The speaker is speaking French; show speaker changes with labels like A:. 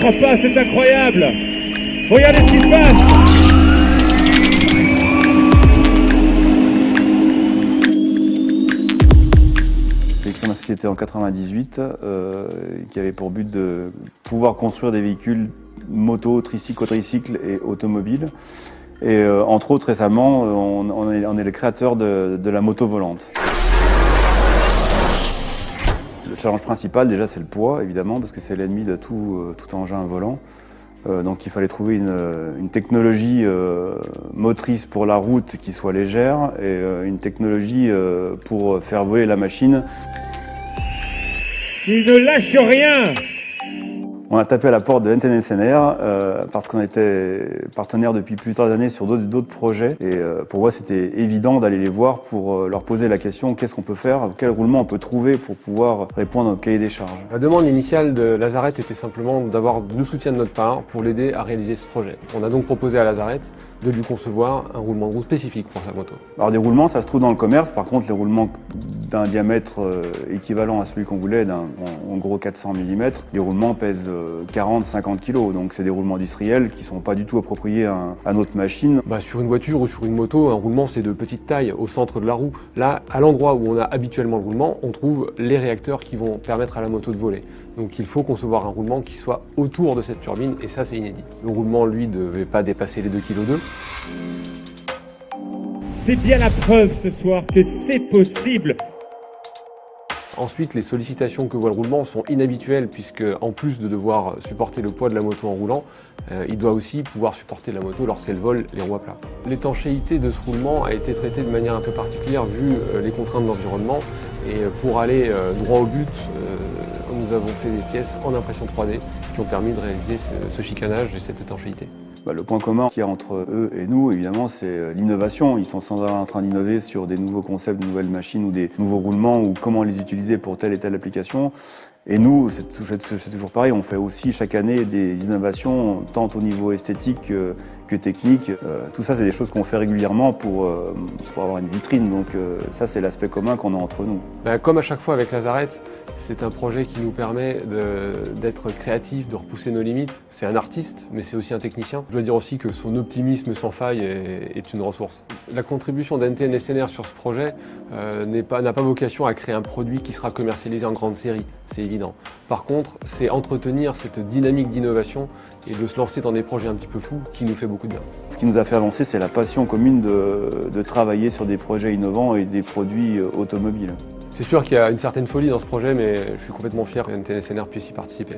A: crois pas, c'est incroyable. Regardez ce qui se passe.
B: J'ai créé ma société en 98 qui avait pour but de pouvoir construire des véhicules moto, tricycle, quadricycle et automobiles. Et entre autres récemment, on est les créateurs de la moto volante. Le challenge principal déjà c'est le poids évidemment parce que c'est l'ennemi de tout engin volant. Donc il fallait trouver une technologie motrice pour la route qui soit légère et une technologie pour faire voler la machine.
A: Il ne lâche rien.
B: On a tapé à la porte de NTN SNR parce qu'on était partenaire depuis plusieurs années sur d'autres projets. Et pour moi, c'était évident d'aller les voir pour leur poser la question qu'est-ce qu'on peut faire, quel roulement on peut trouver pour pouvoir répondre au cahier des charges.
C: La demande initiale de Lazaret était simplement d'avoir le soutien de notre part pour l'aider à réaliser ce projet. On a donc proposé à Lazaret de lui concevoir un roulement de roue spécifique pour sa moto.
B: Alors des roulements, ça se trouve dans le commerce. Par contre, les roulements d'un diamètre équivalent à celui qu'on voulait, en gros 400 mm, les roulements pèsent 40-50 kg. Donc c'est des roulements industriels qui ne sont pas du tout appropriés à notre machine.
C: Sur une voiture ou sur une moto, un roulement c'est de petite taille au centre de la roue. Là, à l'endroit où on a habituellement le roulement, on trouve les réacteurs qui vont permettre à la moto de voler. Donc il faut concevoir un roulement qui soit autour de cette turbine et ça c'est inédit. Le roulement lui ne devait pas dépasser les 2,2 kg.
A: C'est bien la preuve ce soir que c'est possible.
C: Ensuite, les sollicitations que voit le roulement sont inhabituelles puisque, en plus de devoir supporter le poids de la moto en roulant, il doit aussi pouvoir supporter la moto lorsqu'elle vole les roues à plat. L'étanchéité de ce roulement a été traitée de manière un peu particulière vu les contraintes de l'environnement et pour aller droit au but, nous avons fait des pièces en impression 3D qui ont permis de réaliser ce chicanage et cette étanchéité.
B: Le point commun qu'il y a entre eux et nous, évidemment, c'est l'innovation. Ils sont sans arrêt en train d'innover sur des nouveaux concepts, de nouvelles machines ou des nouveaux roulements ou comment les utiliser pour telle et telle application. Et nous, c'est toujours pareil, on fait aussi chaque année des innovations, tant au niveau esthétique que technique. Tout ça, c'est des choses qu'on fait régulièrement pour avoir une vitrine. Donc ça, c'est l'aspect commun qu'on a entre nous.
C: Comme à chaque fois avec Lazaret, c'est un projet qui nous permet d'être créatif, de repousser nos limites. C'est un artiste, mais c'est aussi un technicien. Je dois dire aussi que son optimisme sans faille est une ressource. La contribution d'NTN SNR sur ce projet n'a pas vocation à créer un produit qui sera commercialisé en grande série, c'est évident. Par contre, c'est entretenir cette dynamique d'innovation et de se lancer dans des projets un petit peu fous qui nous fait beaucoup de bien.
B: Ce qui nous a fait avancer, c'est la passion commune de travailler sur des projets innovants et des produits automobiles.
C: C'est sûr qu'il y a une certaine folie dans ce projet, mais je suis complètement fier que NTN SNR puisse y participer.